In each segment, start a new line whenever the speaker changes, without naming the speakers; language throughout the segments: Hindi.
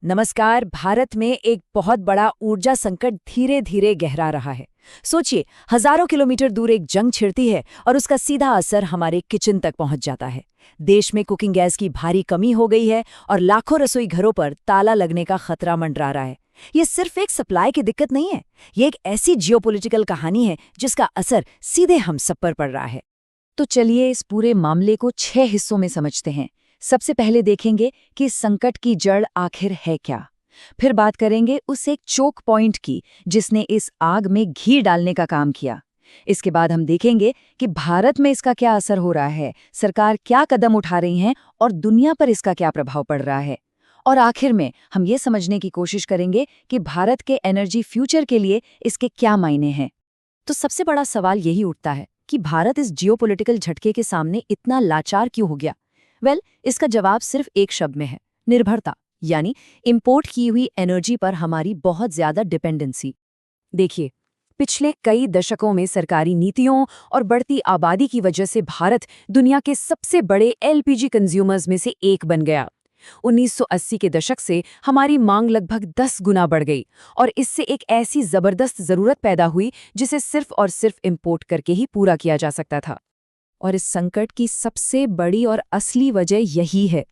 नमस्कार। भारत में एक बहुत बड़ा ऊर्जा संकट धीरे धीरे गहरा रहा है। सोचिए, हजारों किलोमीटर दूर एक जंग छिड़ती है और उसका सीधा असर हमारे किचन तक पहुंच जाता है। देश में कुकिंग गैस की भारी कमी हो गई है और लाखों रसोई घरों पर ताला लगने का खतरा मंडरा रहा है। ये सिर्फ एक सप्लाई की दिक्कत नहीं है, ये एक ऐसी जियोपॉलिटिकल कहानी है जिसका असर सीधे हम सब पर पड़ रहा है। तो चलिए इस पूरे मामले को 6 हिस्सों में समझते हैं। सबसे पहले देखेंगे कि इस संकट की जड़ आखिर है क्या। फिर बात करेंगे उस एक चोक पॉइंट की जिसने इस आग में घी डालने का काम किया। इसके बाद हम देखेंगे कि भारत में इसका क्या असर हो रहा है, सरकार क्या कदम उठा रही है और दुनिया पर इसका क्या प्रभाव पड़ रहा है। और आखिर में हम ये समझने की कोशिश करेंगे कि भारत के एनर्जी फ्यूचर के लिए इसके क्या मायने हैं। तो सबसे बड़ा सवाल यही उठता है कि भारत इस जियोपॉलिटिकल झटके के सामने इतना लाचार क्यों हो गया। इसका जवाब सिर्फ एक शब्द में है, निर्भरता, यानी इंपोर्ट की हुई एनर्जी पर हमारी बहुत ज्यादा डिपेंडेंसी। देखिए, पिछले कई दशकों में सरकारी नीतियों और बढ़ती आबादी की वजह से भारत दुनिया के सबसे बड़े एलपीजी कंज्यूमर्स में से एक बन गया। 1980 के दशक से हमारी मांग लगभग 10 गुना बढ़ गई और इससे एक ऐसी जबरदस्त जरूरत पैदा हुई जिसे सिर्फ और सिर्फ इंपोर्ट करके ही पूरा किया जा सकता था। और इस संकट की सबसे बड़ी और असली वजह यही है,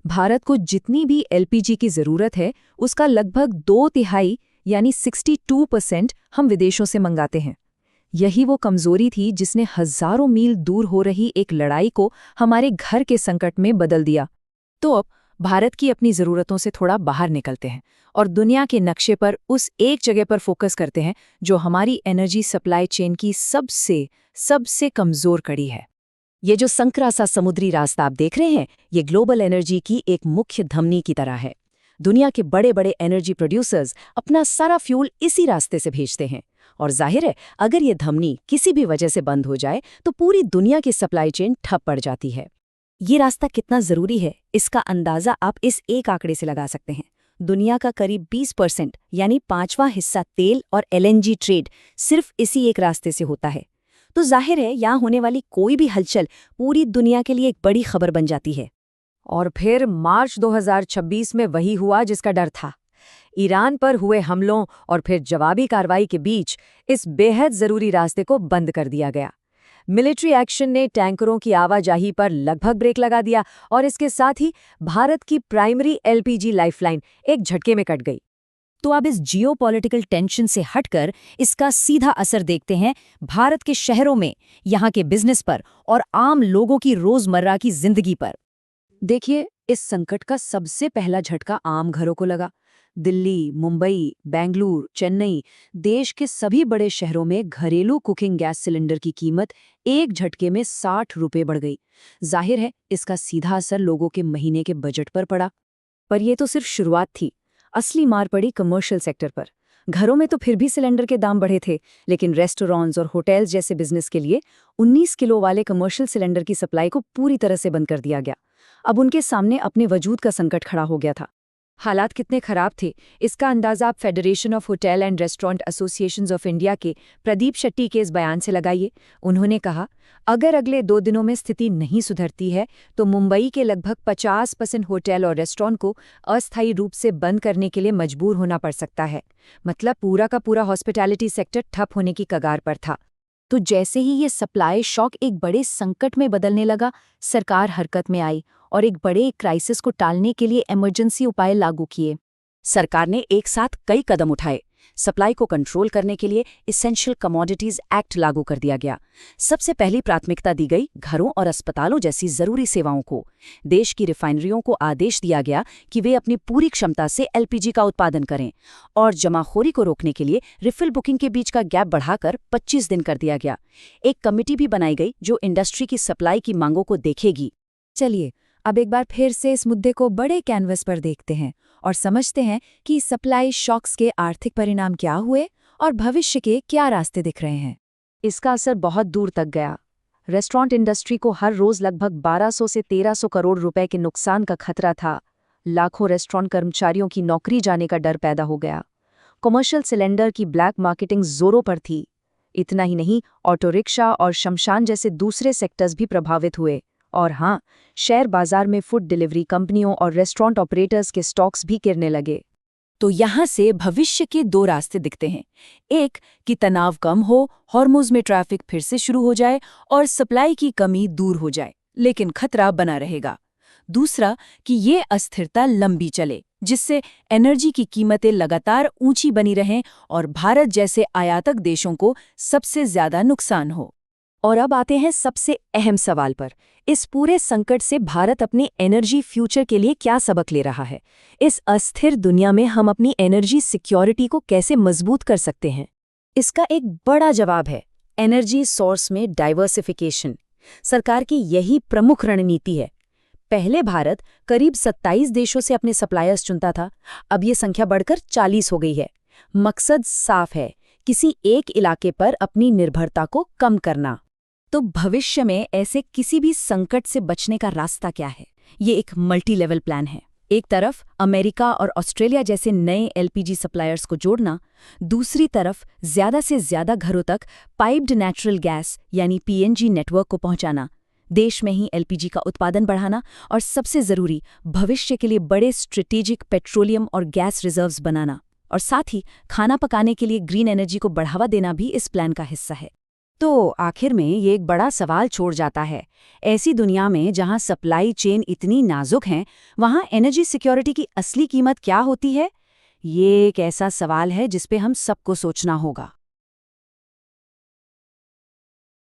भारत को जितनी भी एलपीजी की जरूरत है उसका लगभग 2/3 यानी 62% हम विदेशों से मंगाते हैं। यही वो कमजोरी थी जिसने हजारों मील दूर हो रही एक लड़ाई को हमारे घर के संकट में बदल दिया। तो अब भारत की अपनी जरूरतों से थोड़ा बाहर निकलते हैं और दुनिया के नक्शे पर उस एक जगह पर फोकस करते हैं जो हमारी एनर्जी सप्लाई चेन की सबसे कमजोर कड़ी है। ये जो संकरा सा समुद्री रास्ता आप देख रहे हैं, ये ग्लोबल एनर्जी की एक मुख्य धमनी की तरह है। दुनिया के बड़े बड़े एनर्जी प्रोड्यूसर्स अपना सारा फ्यूल इसी रास्ते से भेजते हैं और जाहिर है, अगर ये धमनी किसी भी वजह से बंद हो जाए तो पूरी दुनिया की सप्लाई चेन ठप पड़ जाती है। ये रास्ता कितना जरूरी है, इसका अंदाजा आप इस एक आंकड़े से लगा सकते हैं। दुनिया का करीब 20% यानी 5वां हिस्सा तेल और एलएनजी ट्रेड सिर्फ इसी एक रास्ते से होता है। तो जाहिर है, यहाँ होने वाली कोई भी हलचल पूरी दुनिया के लिए एक बड़ी खबर बन जाती है। और फिर मार्च 2026 में वही हुआ जिसका डर था। ईरान पर हुए हमलों और फिर जवाबी कार्रवाई के बीच इस बेहद जरूरी रास्ते को बंद कर दिया गया। मिलिट्री एक्शन ने टैंकरों की आवाजाही पर लगभग ब्रेक लगा दिया और इसके साथ ही भारत की प्राइमरी एलपीजी लाइफलाइन एक झटके में कट गई। तो अब इस जियोपॉलिटिकल टेंशन से हटकर इसका सीधा असर देखते हैं भारत के शहरों में, यहाँ के बिजनेस पर और आम लोगों की रोजमर्रा की जिंदगी पर। देखिए, इस संकट का सबसे पहला झटका आम घरों को लगा। दिल्ली, मुंबई, बेंगलुरु, चेन्नई, देश के सभी बड़े शहरों में घरेलू कुकिंग गैस सिलेंडर की कीमत एक झटके में 60 रुपये बढ़ गई। जाहिर है, इसका सीधा असर लोगों के महीने के बजट पर पड़ा। पर यह तो सिर्फ शुरुआत थी, असली मार पड़ी कमर्शियल सेक्टर पर। घरों में तो फिर भी सिलेंडर के दाम बढ़े थे, लेकिन रेस्टोरेंट्स और होटल्स जैसे बिजनेस के लिए 19 किलो वाले कमर्शियल सिलेंडर की सप्लाई को पूरी तरह से बंद कर दिया गया। अब उनके सामने अपने वजूद का संकट खड़ा हो गया था। हालात कितने खराब थे, इसका अंदाजा आप federation of hotel and restaurant associations of India के प्रदीप शेट्टी के इस बयान से लगाइए। उन्होंने कहा, अगर अगले 2 दिनों में स्थिति नहीं सुधरती है तो मुंबई के लगभग 50% होटल और रेस्टोरेंट को अस्थायी रूप से बंद करने के लिए मजबूर होना पड़ सकता है। मतलब पूरा का पूरा हॉस्पिटैलिटी सेक्टर ठप होने की कगार पर था। तो जैसे ही ये सप्लाई शॉक एक बड़े संकट में बदलने लगा, सरकार हरकत में आई और एक बड़े क्राइसिस को टालने के लिए इमरजेंसी उपाय लागू किए। सरकार ने एक साथ कई कदम उठाए। सप्लाई को कंट्रोल करने के लिए इसेंशियल कमोडिटीज एक्ट लागू कर दिया गया। सबसे पहली प्राथमिकता दी गई घरों और अस्पतालों जैसी जरूरी सेवाओं को। देश की रिफाइनरियों को आदेश दिया गया कि वे अपनी पूरी क्षमता से एलपीजी का उत्पादन करें और जमाखोरी को रोकने के लिए रिफिल बुकिंग के बीच का गैप बढ़ाकर 25 दिन कर दिया गया। एक कमेटी भी बनाई गई जो इंडस्ट्री की सप्लाई की मांगों को देखेगी। चलिए, अब एक बार फिर से इस मुद्दे को बड़े कैनवस पर देखते हैं और समझते हैं कि सप्लाई शॉक्स के आर्थिक परिणाम क्या हुए और भविष्य के क्या रास्ते दिख रहे हैं। इसका असर बहुत दूर तक गया। रेस्टोरेंट इंडस्ट्री को हर रोज लगभग 1200 से 1300 करोड़ रुपए के नुकसान का खतरा था। लाखों रेस्टोरेंट कर्मचारियों की नौकरी जाने का डर पैदा हो गया। कमर्शियल सिलेंडर की ब्लैक मार्केटिंग जोरों पर थी। इतना ही नहीं, ऑटो रिक्शा और शमशान जैसे दूसरे सेक्टर्स भी प्रभावित हुए और हाँ, शेयर बाजार में फूड डिलीवरी कंपनियों और रेस्टोरेंट ऑपरेटर्स के स्टॉक्स भी गिरने लगे। तो यहाँ से भविष्य के दो रास्ते दिखते हैं। एक कि तनाव कम हो, हॉर्मुज़ में ट्रैफिक फिर से शुरू हो जाए और सप्लाई की कमी दूर हो जाए, लेकिन खतरा बना रहेगा। दूसरा कि ये अस्थिरता लंबी चले, जिससे एनर्जी की कीमतें लगातार ऊंची बनी रहें और भारत जैसे आयातक देशों को सबसे ज्यादा नुकसान हो। और अब आते हैं सबसे अहम सवाल पर। इस पूरे संकट से भारत अपने एनर्जी फ्यूचर के लिए क्या सबक ले रहा है? इस अस्थिर दुनिया में हम अपनी एनर्जी सिक्योरिटी को कैसे मजबूत कर सकते हैं? इसका एक बड़ा जवाब है एनर्जी सोर्स में डाइवर्सिफिकेशन। सरकार की यही प्रमुख रणनीति है। पहले भारत करीब 27 देशों से अपने सप्लायर्स चुनता था, अब ये संख्या बढ़कर 40 हो गई है। मकसद साफ है, किसी एक इलाके पर अपनी निर्भरता को कम करना। तो भविष्य में ऐसे किसी भी संकट से बचने का रास्ता क्या है? ये एक मल्टी लेवल प्लान है। एक तरफ अमेरिका और ऑस्ट्रेलिया जैसे नए एलपीजी सप्लायर्स को जोड़ना, दूसरी तरफ ज्यादा से ज्यादा घरों तक पाइप्ड नेचुरल गैस यानी पीएनजी नेटवर्क को पहुंचाना, देश में ही एलपीजी का उत्पादन बढ़ाना और सबसे जरूरी भविष्य के लिए बड़े स्ट्रेटेजिक पेट्रोलियम और गैस रिजर्व्स बनाना, और साथ ही खाना पकाने के लिए ग्रीन एनर्जी को बढ़ावा देना भी इस प्लान का हिस्सा है। तो आखिर में ये एक बड़ा सवाल छोड़ जाता है, ऐसी दुनिया में जहां सप्लाई चेन इतनी नाजुक हैं, वहां एनर्जी सिक्योरिटी की असली कीमत क्या होती है? ये एक ऐसा सवाल है जिस पे हम सबको सोचना होगा।